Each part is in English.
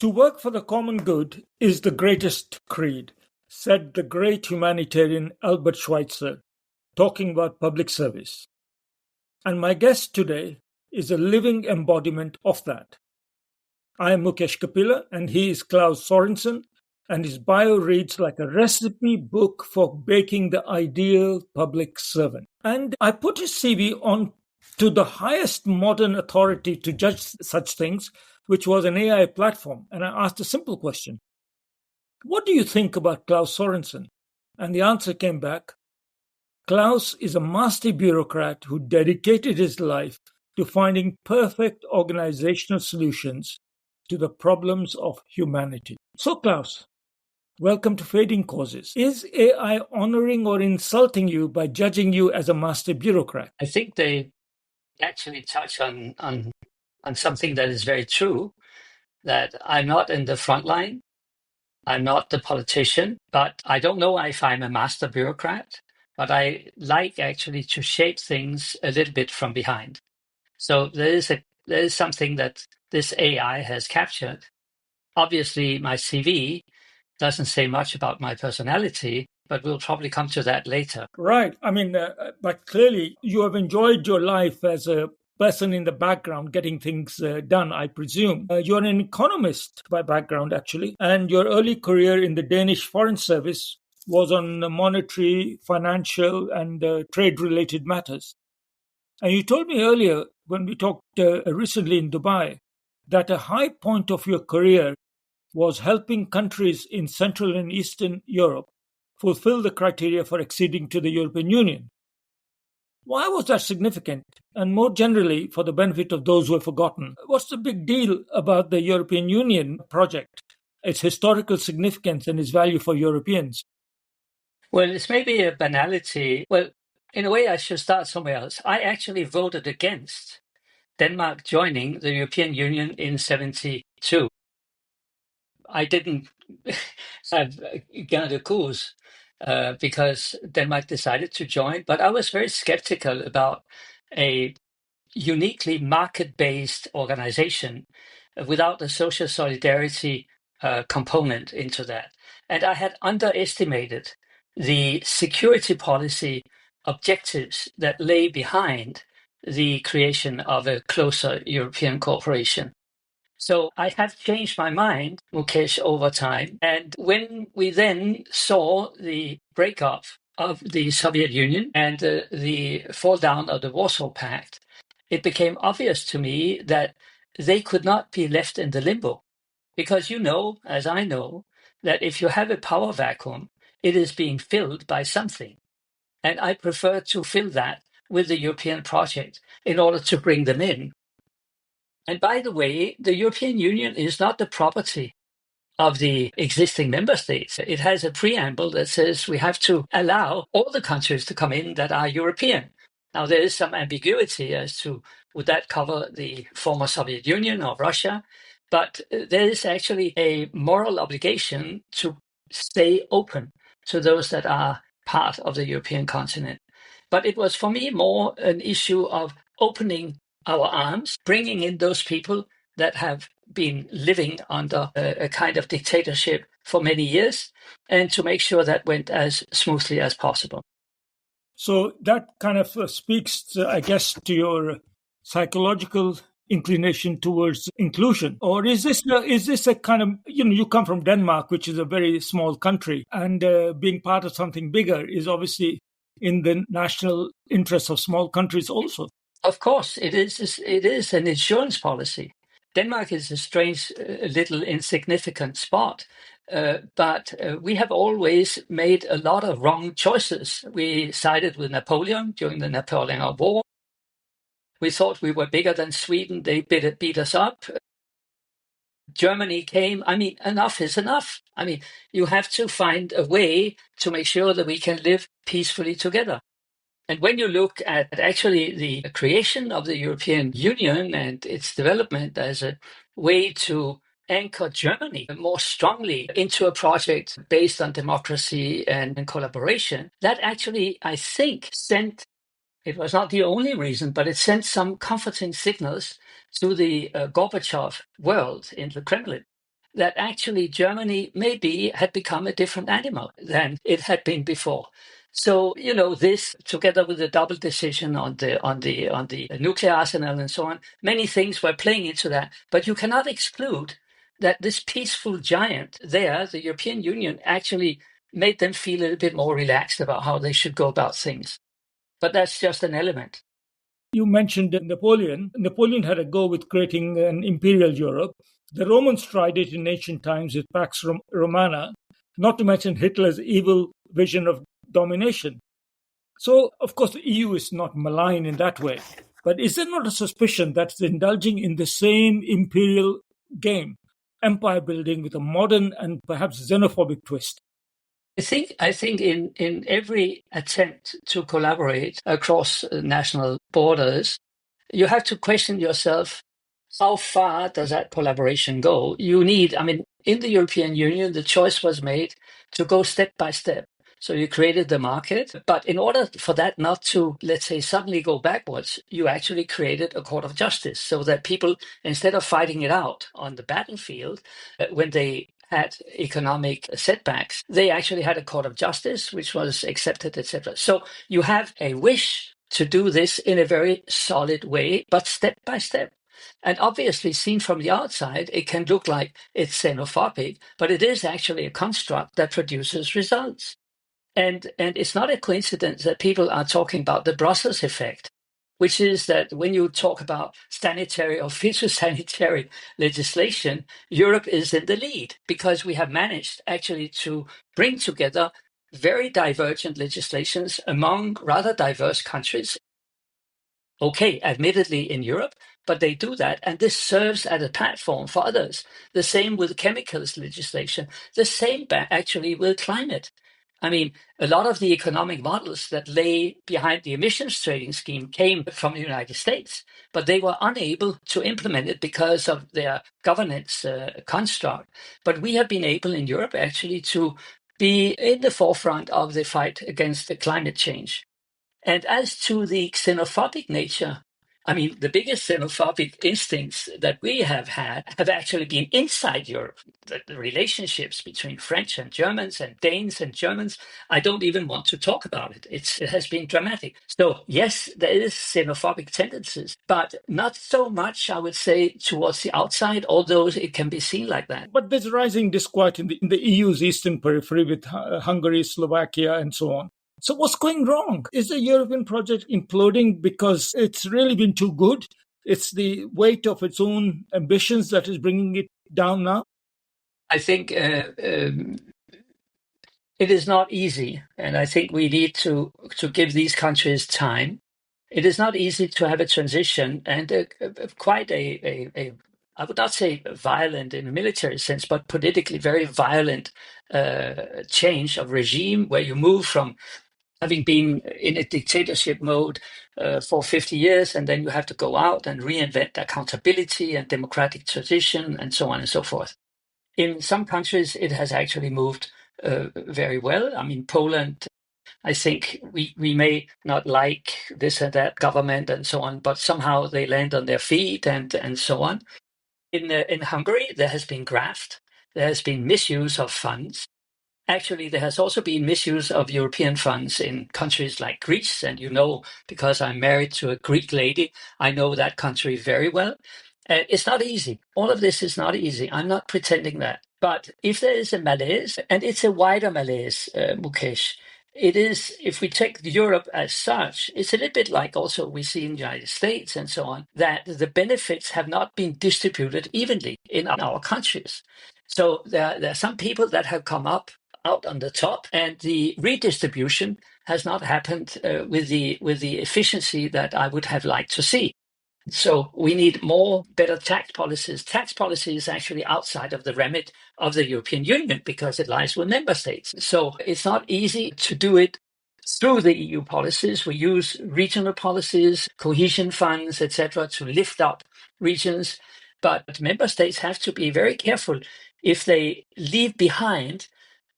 To work for the common good is the greatest creed, said the great humanitarian Albert Schweitzer, talking about public service. And my guest today is a living embodiment of that. I am Mukesh Kapila, and he is Claus Sorensen, and his bio reads like a recipe book for baking the ideal public servant. And I put his CV on to the highest modern authority to judge such things, which was an AI platform. And I asked a simple question: what do you think about Claus Sorensen? And the answer came back: Claus is a master bureaucrat who dedicated his life to finding perfect organizational solutions to the problems of humanity. So, Claus, welcome to Fading Causes. Is AI honoring or insulting you by judging you as a master bureaucrat? I think they actually touch on something that is very true, that I'm not in the front line. I'm not the politician, but I don't know if I'm a master bureaucrat, but I like actually to shape things a little bit from behind. So there is something that this AI has captured. Obviously, my CV doesn't say much about my personality, but we'll probably come to that later. Right. But clearly you have enjoyed your life as a person in the background getting things done, I presume. You're an economist by background, actually, and your early career in the Danish Foreign Service was on monetary, financial, and trade-related matters. And you told me earlier, when we talked recently in Dubai, that a high point of your career was helping countries in Central and Eastern Europe fulfill the criteria for acceding to the European Union. Why was that significant? And more generally, for the benefit of those who have forgotten, what's the big deal about the European Union project, its historical significance and its value for Europeans? Well, it's maybe a banality. Well, in a way, I should start somewhere else. I actually voted against Denmark joining the European Union in 1972. I didn't have gain de cause because Denmark decided to join, but I was very skeptical about a uniquely market-based organization without a social solidarity component into that. And I had underestimated the security policy objectives that lay behind the creation of a closer European cooperation. So I have changed my mind, Mukesh, over time. And when we then saw the breakup of the Soviet Union and the fall down of the Warsaw Pact, it became obvious to me that they could not be left in the limbo. Because you know, as I know, that if you have a power vacuum, it is being filled by something. And I prefer to fill that with the European project in order to bring them in. And by the way, the European Union is not the property of the existing member states. It has a preamble that says we have to allow all the countries to come in that are European. Now, there is some ambiguity as to would that cover the former Soviet Union or Russia, but there is actually a moral obligation to stay open to those that are part of the European continent. But it was for me more an issue of opening our arms, bringing in those people that have been living under a kind of dictatorship for many years, and to make sure that went as smoothly as possible. So that kind of speaks, I guess, to your psychological inclination towards inclusion. Or is this a kind of, you come from Denmark, which is a very small country, and being part of something bigger is obviously in the national interest of small countries also. Of course, it is an insurance policy. Denmark is a strange, little insignificant spot, but we have always made a lot of wrong choices. We sided with Napoleon during the Napoleonic War. We thought we were bigger than Sweden. They beat us up. Germany came. Enough is enough. You have to find a way to make sure that we can live peacefully together. And when you look at actually the creation of the European Union and its development as a way to anchor Germany more strongly into a project based on democracy and collaboration, that actually, I think, it was not the only reason, but it sent some comforting signals to the Gorbachev world in the Kremlin that actually Germany maybe had become a different animal than it had been before. So, this together with the double decision on the nuclear arsenal and so on, many things were playing into that. But you cannot exclude that this peaceful giant there, the European Union, actually made them feel a little bit more relaxed about how they should go about things. But that's just an element. You mentioned Napoleon. Napoleon had a go with creating an imperial Europe. The Romans tried it in ancient times with Pax Romana, not to mention Hitler's evil vision of domination. So, of course, the EU is not malign in that way. But is there not a suspicion that it's indulging in the same imperial game, empire building with a modern and perhaps xenophobic twist? I think in every attempt to collaborate across national borders, you have to question yourself, how far does that collaboration go? In the European Union, the choice was made to go step by step. So you created the market, but in order for that not to, let's say, suddenly go backwards, you actually created a court of justice so that people, instead of fighting it out on the battlefield, when they had economic setbacks, they actually had a court of justice, which was accepted, etc. So you have a wish to do this in a very solid way, but step by step. And obviously, seen from the outside, it can look like it's xenophobic, but it is actually a construct that produces results. And it's not a coincidence that people are talking about the Brussels effect, which is that when you talk about sanitary or phytosanitary legislation, Europe is in the lead because we have managed actually to bring together very divergent legislations among rather diverse countries. Okay, admittedly in Europe, but they do that, and this serves as a platform for others. The same with chemicals legislation, the same actually with climate. I mean, a lot of the economic models that lay behind the emissions trading scheme came from the United States, but they were unable to implement it because of their governance construct. But we have been able in Europe actually to be in the forefront of the fight against the climate change. And as to the xenophobic nature, the biggest xenophobic instincts that we have had have actually been inside Europe. The relationships between French and Germans and Danes and Germans, I don't even want to talk about it. It has been dramatic. So yes, there is xenophobic tendencies, but not so much, I would say, towards the outside, although it can be seen like that. But there's rising disquiet in the EU's eastern periphery with Hungary, Slovakia, and so on. So what's going wrong? Is the European project imploding because it's really been too good? It's the weight of its own ambitions that is bringing it down now? I think it is not easy, and I think we need to give these countries time. It is not easy to have a transition and quite a I would not say violent in a military sense, but politically very violent change of regime where you move from having been in a dictatorship mode for 50 years, and then you have to go out and reinvent accountability and democratic tradition and so on and so forth. In some countries, it has actually moved very well. Poland, I think we may not like this and that government and so on, but somehow they land on their feet and so on. In Hungary, there has been graft, there has been misuse of funds. Actually, there has also been misuse of European funds in countries like Greece. And because I'm married to a Greek lady, I know that country very well. It's not easy. All of this is not easy. I'm not pretending that. But if there is a malaise, and it's a wider malaise, Mukesh, it is, if we take Europe as such, it's a little bit like also we see in the United States and so on, that the benefits have not been distributed evenly in our countries. So there are some people that have come up out on the top, and the redistribution has not happened with the efficiency that I would have liked to see. So we need better tax policies. Tax policy is actually outside of the remit of the European Union because it lies with member states. So it's not easy to do it through the EU policies. We use regional policies, cohesion funds, etc., to lift up regions. But member states have to be very careful if they leave behind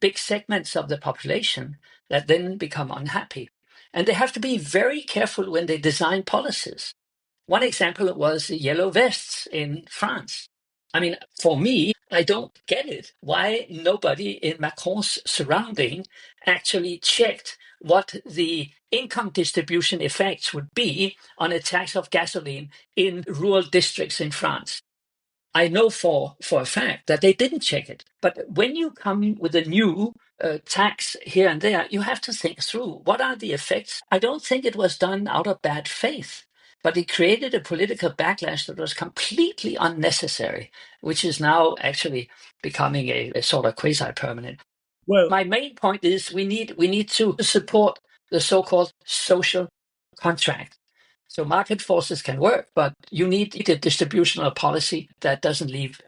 big segments of the population that then become unhappy. And they have to be very careful when they design policies. One example was the yellow vests in France. I mean, for me, I don't get it. Why nobody in Macron's surrounding actually checked what the income distribution effects would be on a tax of gasoline in rural districts in France. I know for a fact that they didn't check it. But when you come with a new tax here and there, you have to think through what are the effects. I don't think it was done out of bad faith, but it created a political backlash that was completely unnecessary, which is now actually becoming a sort of quasi-permanent. Well, My main point is we need to support the so-called social contract. So market forces can work, but you need a distributional policy that doesn't leave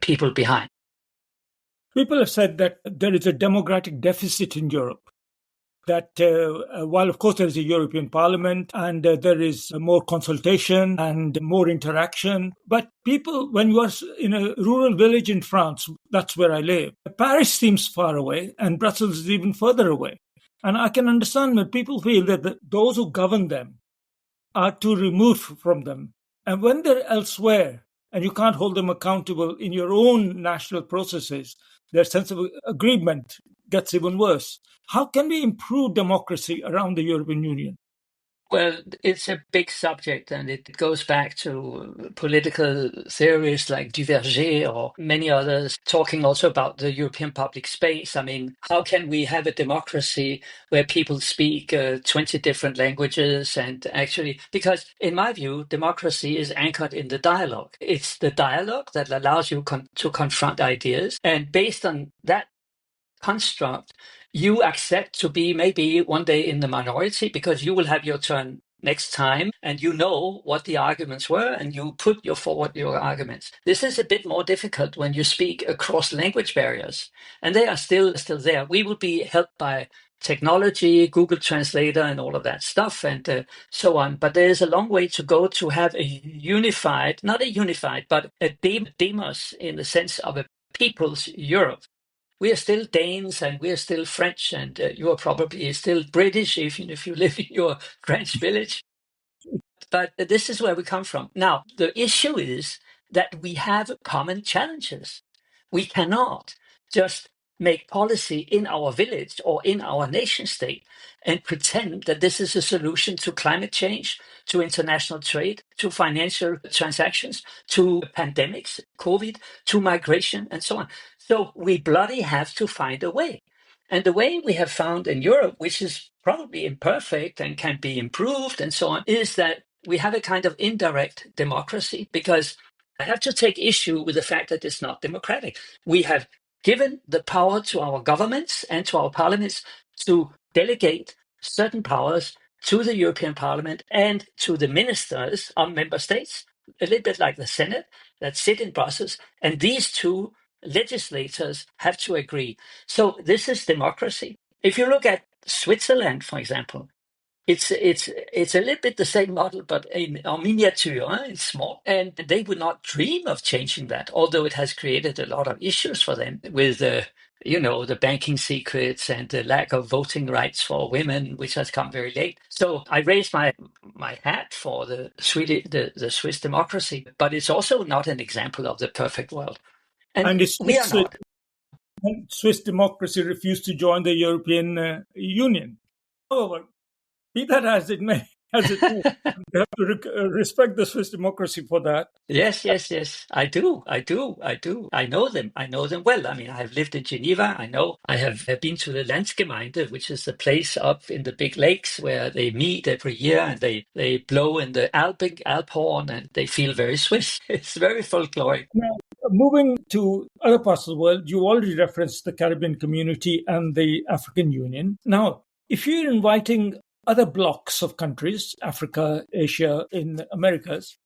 people behind. people have said that there is a democratic deficit in Europe. That while, of course, there is a European Parliament and there is more consultation and more interaction, but people, when you are in a rural village in France, that's where I live, Paris seems far away and Brussels is even further away. And I can understand when people feel that those who govern them are too removed from them. And when they're elsewhere and you can't hold them accountable in your own national processes, their sense of agreement gets even worse. How can we improve democracy around the European Union? Well, it's a big subject, and it goes back to political theories like Duverger or many others, talking also about the European public space. I mean, how can we have a democracy where people speak 20 different languages? And actually, because in my view, democracy is anchored in the dialogue. It's the dialogue that allows you to confront ideas. And based on that construct, you accept to be maybe one day in the minority because you will have your turn next time and you know what the arguments were and you put forward your arguments. This is a bit more difficult when you speak across language barriers, and they are still there. We will be helped by technology, Google Translator, and all of that stuff, and so on. But there is a long way to go to have a unified, not a unified, but a demos in the sense of a people's Europe. We are still Danes and we are still French, and you are probably still British, even if you live in your French village. But this is where we come from. Now, the issue is that we have common challenges. We cannot just make policy in our village or in our nation state and pretend that this is a solution to climate change, to international trade, to financial transactions, to pandemics, COVID, to migration, and so on. So we bloody have to find a way. And the way we have found in Europe, which is probably imperfect and can be improved and so on, is that we have a kind of indirect democracy, because I have to take issue with the fact that it's not democratic. We have given the power to our governments and to our parliaments to delegate certain powers to the European Parliament and to the ministers of member states, a little bit like the Senate that sit in Brussels. And these two legislators have to agree. So this is democracy. If you look at Switzerland, for example, it's a little bit the same model, but in miniature. It's small, and they would not dream of changing that. Although it has created a lot of issues for them with the banking secrets and the lack of voting rights for women, which has come very late. So I raise my hat for the Swiss democracy, but it's also not an example of the perfect world, and And we are not. Swiss democracy refused to join the European Union. However, be that as it may, we have to respect the Swiss democracy for that. Yes. I do. I know them. I know them well. I mean, I have lived in Geneva. I have been to the Landsgemeinde, which is the place up in the big lakes where they meet every year and they blow in the Alp horn and they feel very Swiss. It's very folkloric. Now, moving to other parts of the world, you already referenced the Caribbean community and the African Union. Now, if you're inviting other blocks of countries, Africa, Asia, in Americas,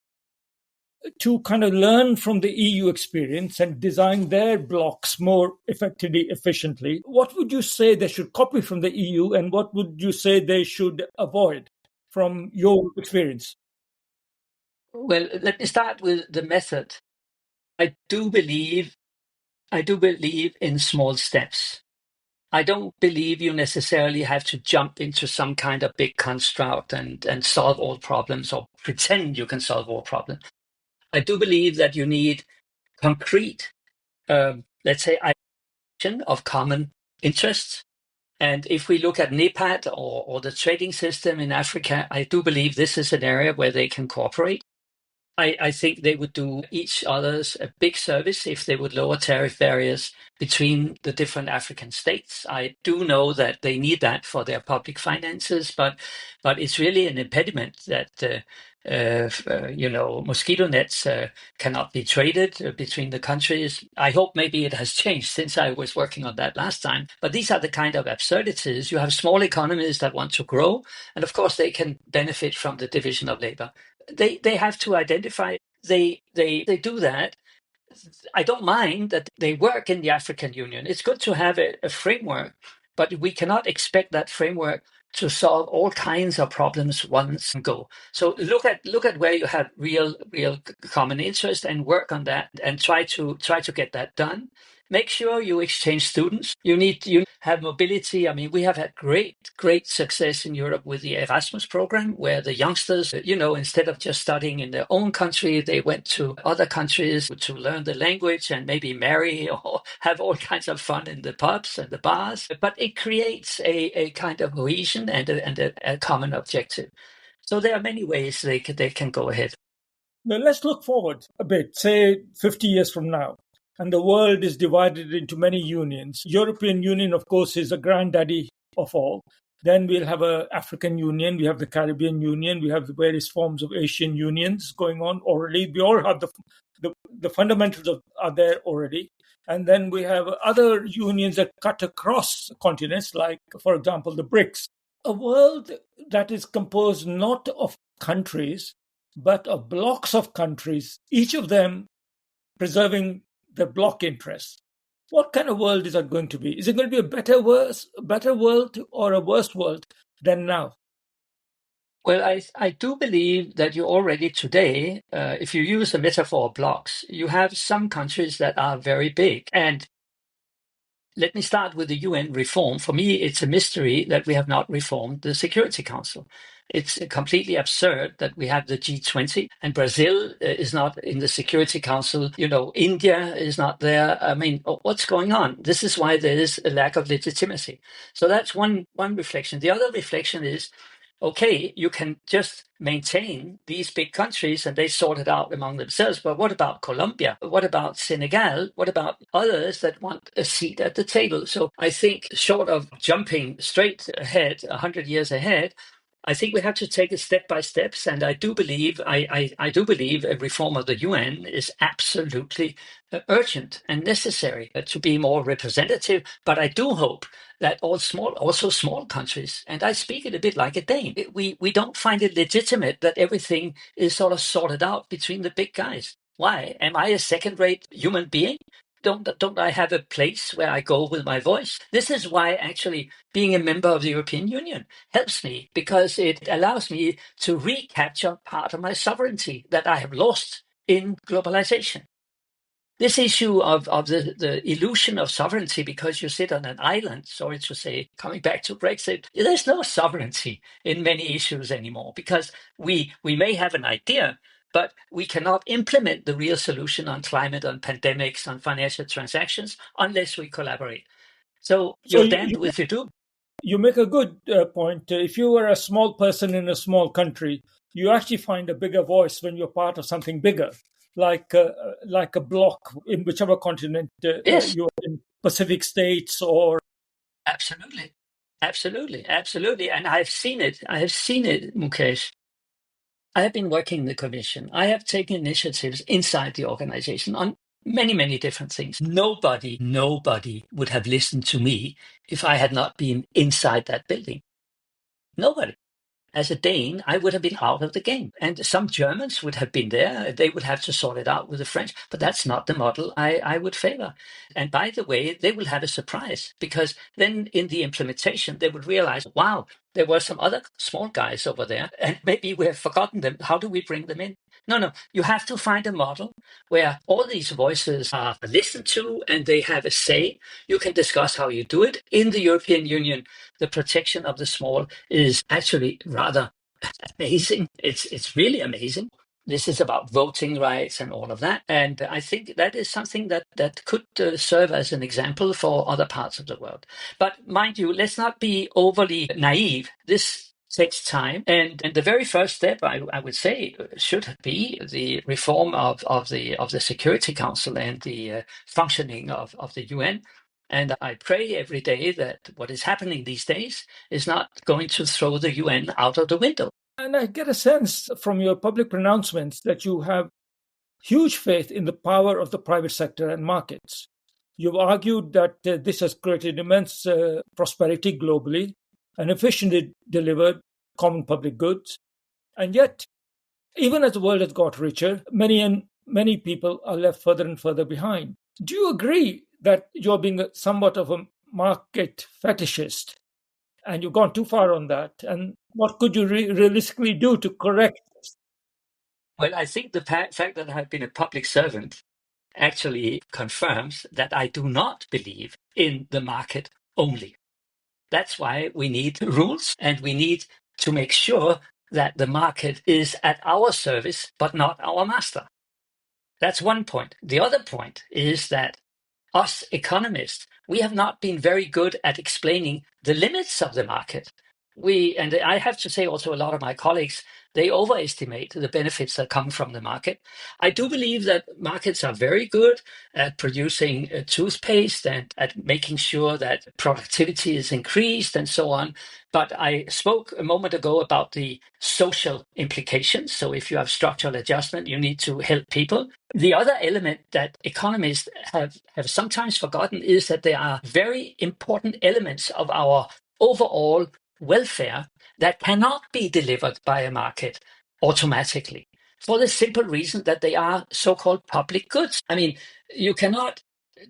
to kind of learn from the EU experience and design their blocks more effectively, efficiently, what would you say they should copy from the EU and what would you say they should avoid from your experience? Well, let me start with the method. I do believe in small steps. I don't believe you necessarily have to jump into some kind of big construct and solve all problems or pretend you can solve all problems. I do believe that you need concrete, let's say, of common interests. And if we look at NEPAD or the trading system in Africa, I do believe this is an area where they can cooperate. I think they would do each others a big service if they would lower tariff barriers between the different African states. I do know that they need that for their public finances, but it's really an impediment that mosquito nets cannot be traded between the countries. I hope maybe it has changed since I was working on that last time. But these are the kind of absurdities. You have small economies that want to grow, and of course they can benefit from the division of labor. They have to identify. They do that. I don't mind that they work in the African Union. It's good to have a framework, but we cannot expect that framework to solve all kinds of problems once and go. So look at where you have real common interest and work on that and try to get that done. Make sure you exchange students. You have mobility. I mean, we have had great success in Europe with the Erasmus program, where the youngsters, instead of just studying in their own country, they went to other countries to learn the language and maybe marry or have all kinds of fun in the pubs and the bars. But it creates a kind of cohesion and a common objective. So there are many ways they can go ahead. Now, let's look forward a bit, say 50 years from now, and the world is divided into many unions. European Union, of course, is the granddaddy of all. Then we'll have an African Union, we have the Caribbean Union, we have the various forms of Asian unions going on already. We all have the fundamentals are there already. And then we have other unions that cut across continents, like, for example, the BRICS. A world that is composed not of countries, but of blocks of countries, each of them preserving their block interests. What kind of world is that going to be? Is it going to be a better world or a worse world than now? Well, I do believe that you already today, if you use the metaphor of blocks, you have some countries that are very big. And let me start with the UN reform. For me, it's a mystery that we have not reformed the Security Council. It's completely absurd that we have the G20 and Brazil is not in the Security Council. India is not there. I mean, what's going on? This is why there is a lack of legitimacy. So that's one reflection. The other reflection is, okay, you can just maintain these big countries and they sort it out among themselves. But what about Colombia? What about Senegal? What about others that want a seat at the table? So I think short of jumping straight ahead, 100 years ahead, I think we have to take it step by steps, and I do believe I do believe a reform of the UN is absolutely urgent and necessary to be more representative. But I do hope that also small countries, and I speak it a bit like a Dane, we don't find it legitimate that everything is sort of sorted out between the big guys. Why? Am I a second-rate human being? Don't I have a place where I go with my voice? This is why actually being a member of the European Union helps me, because it allows me to recapture part of my sovereignty that I have lost in globalization. This issue of the illusion of sovereignty because you sit on an island, sorry to say, coming back to Brexit, there's no sovereignty in many issues anymore, because we may have an idea, but we cannot implement the real solution on climate, on pandemics, on financial transactions, unless we collaborate. So So you're damned if you do. you make a good point. If you were a small person in a small country, you actually find a bigger voice when you're part of something bigger, like a block in whichever continent Yes, you're in, Pacific states or. absolutely. Absolutely. And I have seen it, Mukesh. I have been working in the Commission. I have taken initiatives inside the organization on many different things. Nobody would have listened to me if I had not been inside that building. Nobody. As a Dane, I would have been out of the game. And some Germans would have been there. They would have to sort it out with the French. But that's not the model I would favor. And by the way, they will have a surprise, because then in the implementation, they would realize, wow, there were some other small guys over there, and maybe we have forgotten them. How do we bring them in? No. You have to find a model where all these voices are listened to and they have a say. You can discuss how you do it. In the European Union, the protection of the small is actually rather amazing. It's really amazing. This is about voting rights and all of that. And I think that is something that could serve as an example for other parts of the world. But mind you, let's not be overly naive. This takes time. And the very first step, I would say, should be the reform of the Security Council and the functioning of the UN. And I pray every day that what is happening these days is not going to throw the UN out of the window. And I get a sense from your public pronouncements that you have huge faith in the power of the private sector and markets. You've argued that this has created immense prosperity globally and efficiently delivered common public goods. And yet, even as the world has got richer, many people are left further and further behind. Do you agree that you're being somewhat of a market fetishist and you've gone too far on that? And what could you realistically do to correct this? Well, I think the fact that I've been a public servant actually confirms that I do not believe in the market only. That's why we need rules, and we need to make sure that the market is at our service, but not our master. That's one point. The other point is that us economists, we have not been very good at explaining the limits of the market. And I have to say also a lot of my colleagues, they overestimate the benefits that come from the market. I do believe that markets are very good at producing toothpaste and at making sure that productivity is increased and so on. But I spoke a moment ago about the social implications. So if you have structural adjustment, you need to help people. The other element that economists have sometimes forgotten is that there are very important elements of our overall welfare that cannot be delivered by a market automatically, for the simple reason that they are so-called public goods. I mean, you cannot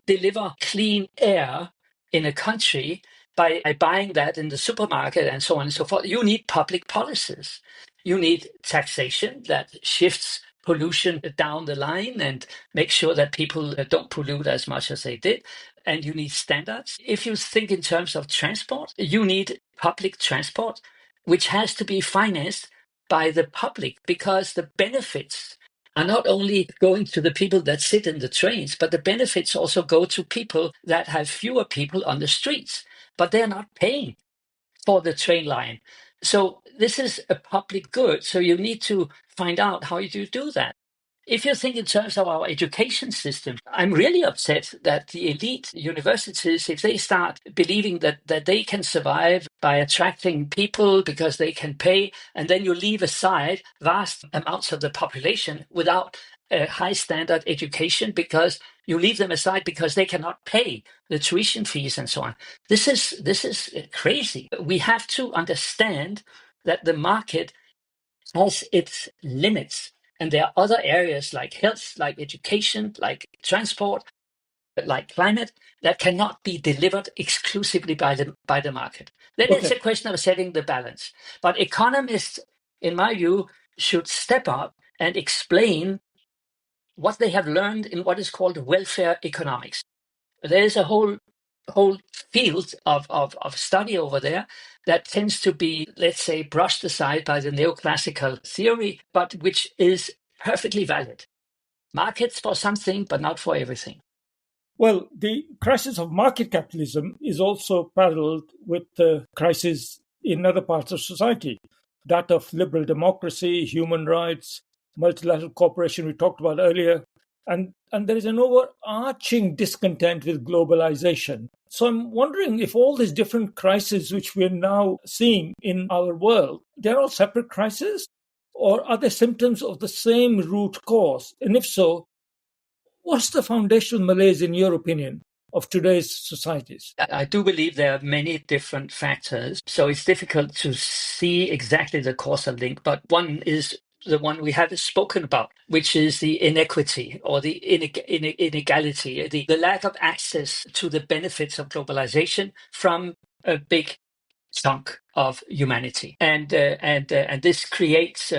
deliver clean air in a country by buying that in the supermarket and so on and so forth. You need public policies. You need taxation that shifts pollution down the line and make sure that people don't pollute as much as they did. And you need standards. If you think in terms of transport, you need public transport, which has to be financed by the public, because the benefits are not only going to the people that sit in the trains, but the benefits also go to people that have fewer people on the streets, but they're not paying for the train line. So this is a public good. So you need to find out how you do that. If you think in terms of our education system, I'm really upset that the elite universities, if they start believing that they can survive by attracting people because they can pay, and then you leave aside vast amounts of the population without a high standard education because you leave them aside because they cannot pay the tuition fees and so on. This is crazy. We have to understand that the market has its limits. And there are other areas like health, like education, like transport, like climate, that cannot be delivered exclusively by the market. Then it's a question of setting the balance. But economists, in my view, should step up and explain what they have learned in what is called welfare economics. There is a whole field of study over there that tends to be, let's say, brushed aside by the neoclassical theory, but which is perfectly valid. Markets for something, but not for everything. Well, the crisis of market capitalism is also paralleled with the crisis in other parts of society, that of liberal democracy, human rights, multilateral cooperation we talked about earlier. And there is an overarching discontent with globalization. So I'm wondering if all these different crises which we're now seeing in our world, they're all separate crises, or are they symptoms of the same root cause? And if so, what's the foundational malaise, in your opinion, of today's societies? I do believe there are many different factors, so it's difficult to see exactly the causal link, but one is the one we have spoken about, which is the inequity or the inequality, the lack of access to the benefits of globalization from a big chunk of humanity, and this creates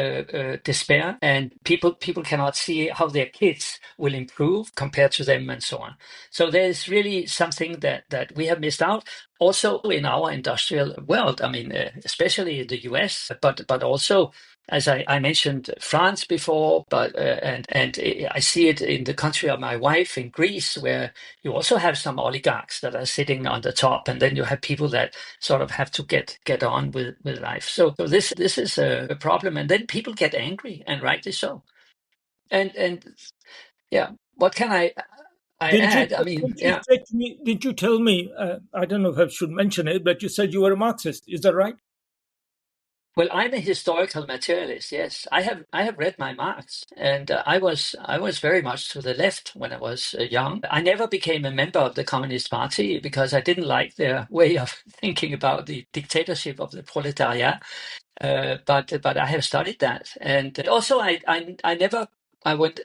despair, and people cannot see how their kids will improve compared to them, and so on. So there's really something that we have missed out. also in our industrial world. I mean, especially in the US, but also, as I mentioned, France before. But and I see it in the country of my wife, in Greece, where you also have some oligarchs that are sitting on the top, and then you have people that sort of have to get on with life. So this is a problem, and then people get angry, and rightly so. And yeah, what can I Didn't you, add? I mean, didn't you yeah. say to me, didn't you tell me, I don't know if I should mention it, but you said you were a Marxist. Is that right? Well, I'm a historical materialist. Yes, I have read my Marx, and I was very much to the left when I was young. I never became a member of the Communist Party because I didn't like their way of thinking about the dictatorship of the proletariat. But I have studied that, and also I never. I went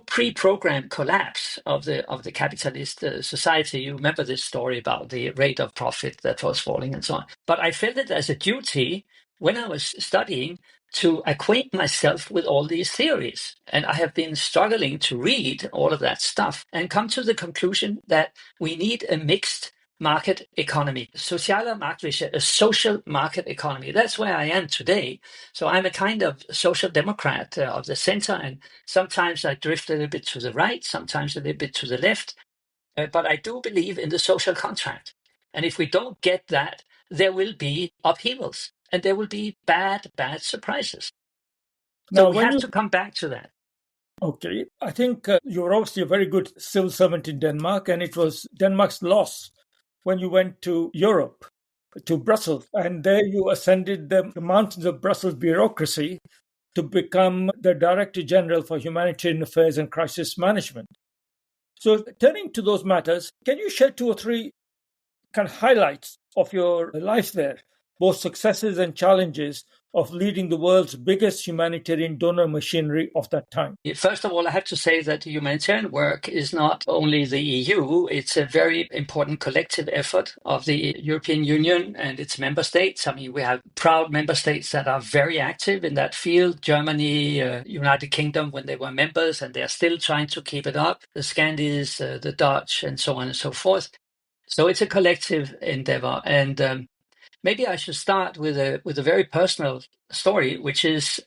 pre-programmed collapse of the capitalist society. You remember this story about the rate of profit that was falling and so on. But I felt it as a duty when I was studying to acquaint myself with all these theories. And I have been struggling to read all of that stuff and come to the conclusion that we need a mixed market economy, sociale Marktwirtschaft, a social market economy. That's where I am today. So I'm a kind of social democrat of the center, and sometimes I drift a little bit to the right, sometimes a little bit to the left. But I do believe in the social contract. And if we don't get that, there will be upheavals and there will be bad surprises. So Now, we when have you, to come back to that. okay, I think you were obviously a very good civil servant in Denmark, and it was Denmark's loss when you went to Europe, to Brussels, and there you ascended the mountains of Brussels bureaucracy to become the Director General for Humanitarian Affairs and Crisis Management. So, turning to those matters, can you share two or three kind of highlights of your life there, both successes and challenges of leading the world's biggest humanitarian donor machinery of that time? First of all, I have to say that humanitarian work is not only the EU, it's a very important collective effort of the European Union and its member states. I mean, we have proud member states that are very active in that field. Germany, United Kingdom, when they were members, and they're still trying to keep it up. The Scandis, the Dutch, and so on and so forth. So it's a collective endeavor. And maybe I should start with a very personal story, which is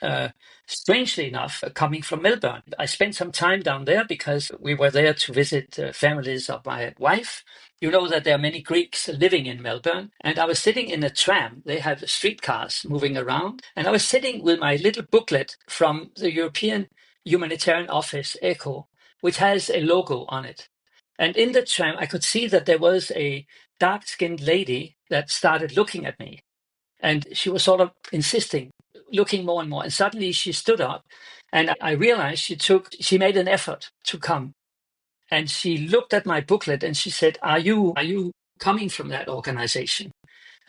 strangely enough coming from Melbourne. I spent some time down there because we were there to visit families of my wife. You know that there are many Greeks living in Melbourne, and I was sitting in a tram. They have streetcars moving around, and I was sitting with my little booklet from the European Humanitarian Office, ECHO, which has a logo on it. And in the tram, I could see that there was a dark-skinned lady that started looking at me. And she was sort of insisting, looking more and more. And suddenly she stood up, and I realized she made an effort to come. And she looked at my booklet and she said, Are you coming from that organization?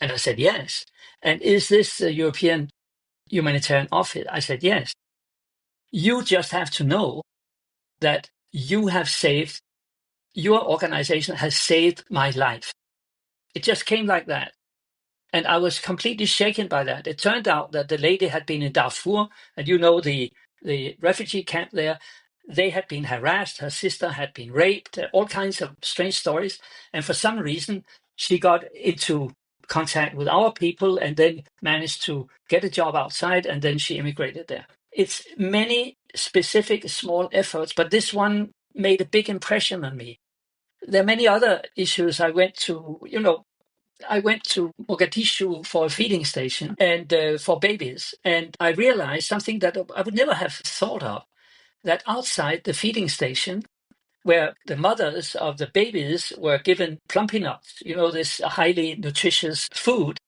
And I said, yes. And is this the European Humanitarian Office? I said, yes. You just have to know that your organization has saved my life. It just came like that. And I was completely shaken by that. It turned out that the lady had been in Darfur, and you know the refugee camp there. They had been harassed. Her sister had been raped. All kinds of strange stories. And for some reason, she got into contact with our people, and then managed to get a job outside. And then she immigrated there. It's many specific small efforts, but this one made a big impression on me. There are many other issues. I went to Mogadishu for a feeding station and for babies. And I realized something that I would never have thought of, that outside the feeding station, where the mothers of the babies were given plumpy nuts, this highly nutritious food,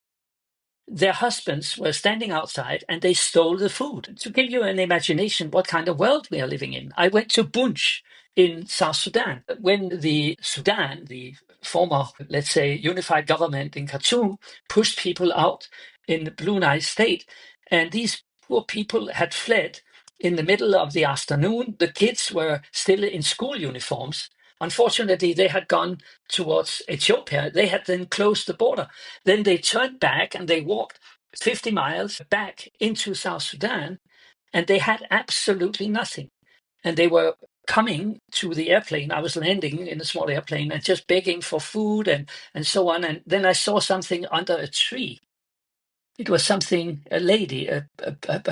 their husbands were standing outside and they stole the food. To give you an imagination what kind of world we are living in, I went to Bunch in South Sudan. When the Sudan, the former, let's say, unified government in Khartoum, pushed people out in the Blue Nile state, and these poor people had fled in the middle of the afternoon. The kids were still in school uniforms. Unfortunately, they had gone towards Ethiopia. They had then closed the border. Then they turned back and they walked 50 miles back into South Sudan, and they had absolutely nothing. And they were coming to the airplane. I was landing in a small airplane and just begging for food and so on. And then I saw something under a tree. It was something, a lady, a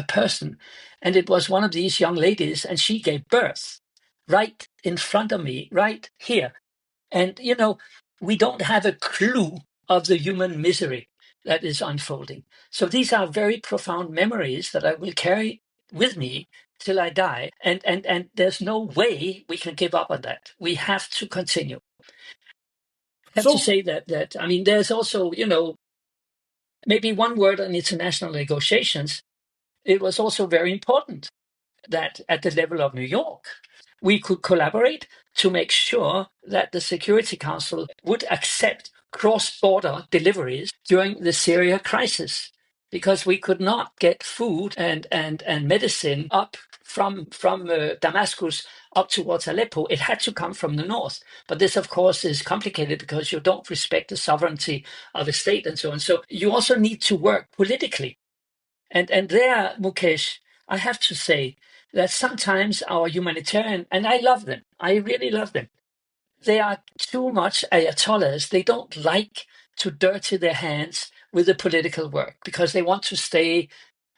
person. And it was one of these young ladies, and she gave birth right in front of me, right here. And, we don't have a clue of the human misery that is unfolding. So these are very profound memories that I will carry with me till I die. And there's no way we can give up on that. We have to continue. I have to say that, I mean, there's also, maybe one word on international negotiations. It was also very important that at the level of New York, we could collaborate to make sure that the Security Council would accept cross-border deliveries during the Syria crisis, because we could not get food and medicine up from Damascus up towards Aleppo. It had to come from the north. But this, of course, is complicated because you don't respect the sovereignty of a state and so on. So you also need to work politically. And there, Mukesh, I have to say that sometimes our humanitarian, and I love them, I really love them, they are too much ayatollahs. They don't like to dirty their hands with the political work because they want to stay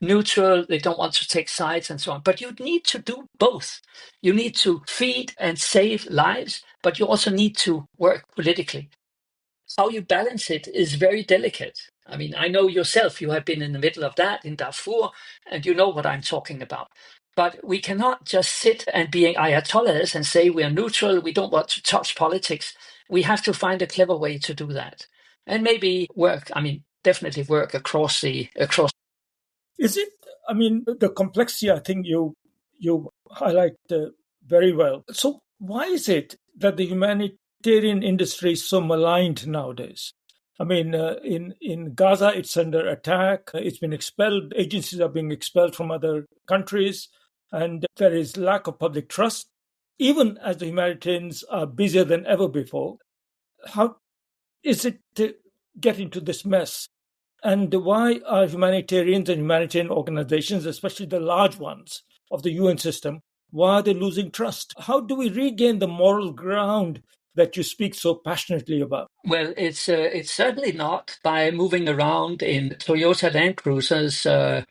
neutral. They don't want to take sides and so on. But you need to do both. You need to feed and save lives, but you also need to work politically. How you balance it is very delicate. I mean, I know yourself, you have been in the middle of that in Darfur, and you know what I'm talking about. But we cannot just sit and be ayatollahs and say we are neutral, we don't want to touch politics. We have to find a clever way to do that. And maybe work, I mean, definitely work across. Is it? I mean, the complexity. I think you highlight very well. So why is it that the humanitarian industry is so maligned nowadays? I mean, in Gaza, it's under attack. It's been expelled. Agencies are being expelled from other countries, and there is lack of public trust. Even as the humanitarians are busier than ever before, how is it to get into this mess? And why are humanitarians and humanitarian organizations, especially the large ones of the UN system, why are they losing trust? How do we regain the moral ground that you speak so passionately about? Well, it's certainly not by moving around in Toyota Land Cruisers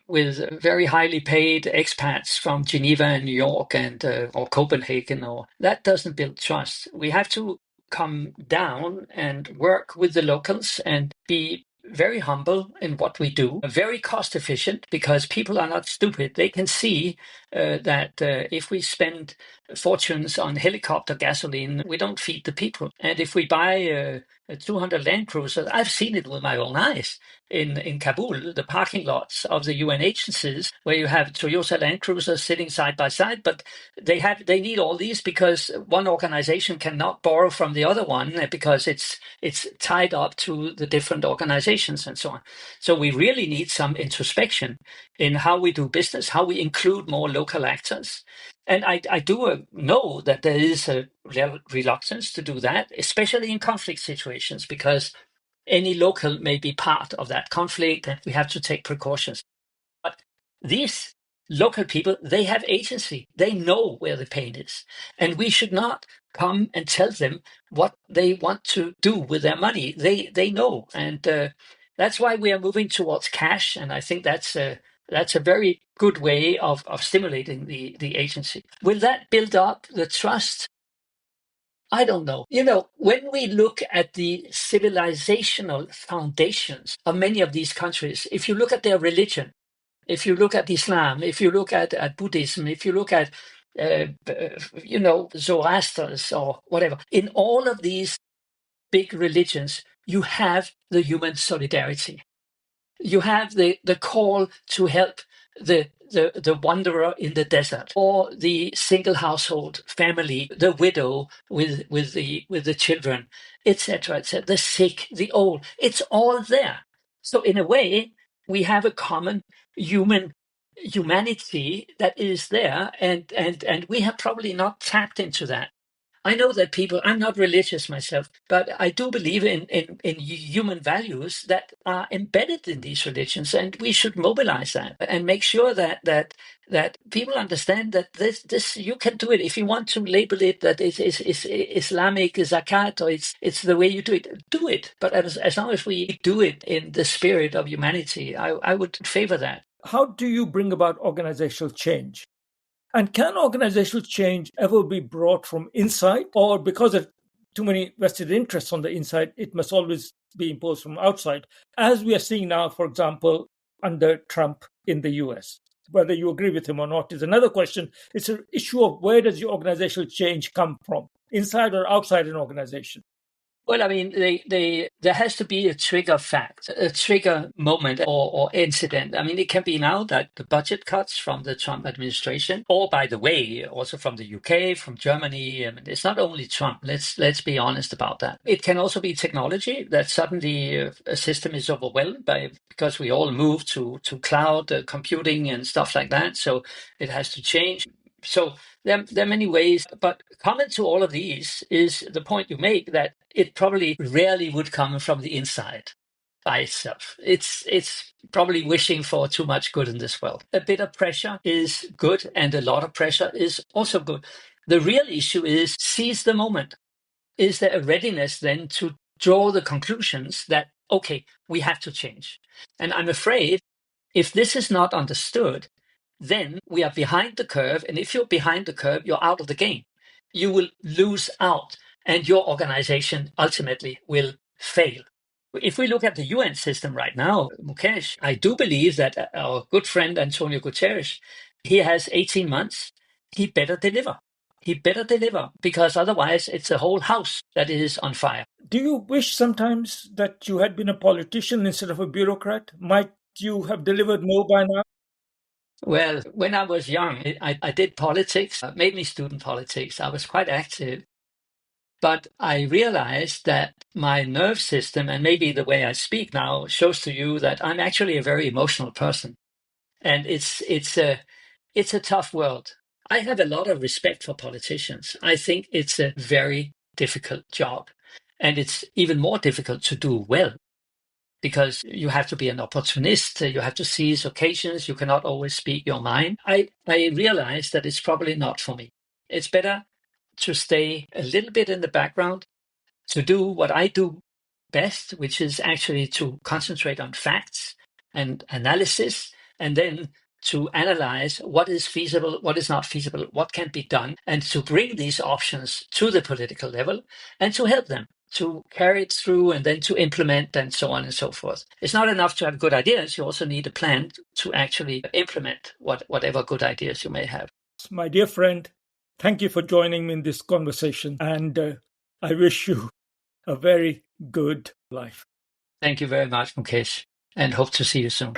with very highly paid expats from Geneva and New York and or Copenhagen. Or that doesn't build trust. We have to come down and work with the locals and be very humble in what we do, very cost efficient, because people are not stupid. They can see that if we spend fortunes on helicopter gasoline, we don't feed the people. And if we buy a 200 Land Cruisers, I've seen it with my own eyes in Kabul, the parking lots of the UN agencies, where you have Toyota Land Cruisers sitting side by side, but they need all these because one organization cannot borrow from the other one because it's tied up to the different organizations and so on. So we really need some introspection in how we do business, how we include more local actors. And I do know that there is a reluctance to do that, especially in conflict situations, because any local may be part of that conflict and we have to take precautions. But these local people, they have agency. They know where the pain is. And we should not come and tell them what they want to do with their money. They know. And that's why we are moving towards cash. And I think that's a very good way of stimulating the agency. Will that build up the trust? I don't know. When we look at the civilizational foundations of many of these countries, if you look at their religion, if you look at Islam, if you look at Buddhism, if you look at, Zoroaster's or whatever, in all of these big religions, you have the human solidarity. You have the call to help the wanderer in the desert, or the single household family, the widow with the children, etc., etc., the sick, the old. It's all there. So in a way, we have a common humanity that is there, and we have probably not tapped into that. I know that people, I'm not religious myself, but I do believe in human values that are embedded in these religions, and we should mobilize that and make sure that people understand that this you can do it. If you want to label it that it's Islamic zakat, or it's the way you do it. But as long as we do it in the spirit of humanity, I would favor that. How do you bring about organizational change? And can organizational change ever be brought from inside, or because of too many vested interests on the inside, it must always be imposed from outside, as we are seeing now, for example, under Trump in the US? Whether you agree with him or not is another question. It's an issue of where does your organizational change come from, inside or outside an organization? Well, I mean, there has to be a trigger fact, a trigger moment or incident. I mean, it can be now that the budget cuts from the Trump administration, or by the way, also from the UK, from Germany. I mean, it's not only Trump. Let's be honest about that. It can also be technology that suddenly a system is overwhelmed because we all move to cloud computing and stuff like that. So it has to change. So there are many ways, but common to all of these is the point you make that it probably rarely would come from the inside by itself. It's probably wishing for too much good in this world. A bit of pressure is good, and a lot of pressure is also good. The real issue is seize the moment. Is there a readiness then to draw the conclusions that, okay, we have to change? And I'm afraid if this is not understood, then we are behind the curve. And if you're behind the curve, you're out of the game. You will lose out, and your organization ultimately will fail. If we look at the UN system right now, Mukesh, I do believe that our good friend Antonio Guterres, he has 18 months. He better deliver. He better deliver, because otherwise it's a whole house that is on fire. Do you wish sometimes that you had been a politician instead of a bureaucrat? Might you have delivered more by now? Well, when I was young, I did politics, mainly student politics. I was quite active. But I realized that my nerve system, and maybe the way I speak now, shows to you that I'm actually a very emotional person. And it's a tough world. I have a lot of respect for politicians. I think it's a very difficult job. And it's even more difficult to do well, because you have to be an opportunist. You have to seize occasions. You cannot always speak your mind. I realize that it's probably not for me. It's better to stay a little bit in the background, to do what I do best, which is actually to concentrate on facts and analysis, and then to analyze what is feasible, what is not feasible, what can be done, and to bring these options to the political level and to help them to carry it through and then to implement and so on and so forth. It's not enough to have good ideas. You also need a plan to actually implement whatever good ideas you may have. My dear friend, thank you for joining me in this conversation, and I wish you a very good life. Thank you very much, Mukesh, and hope to see you soon.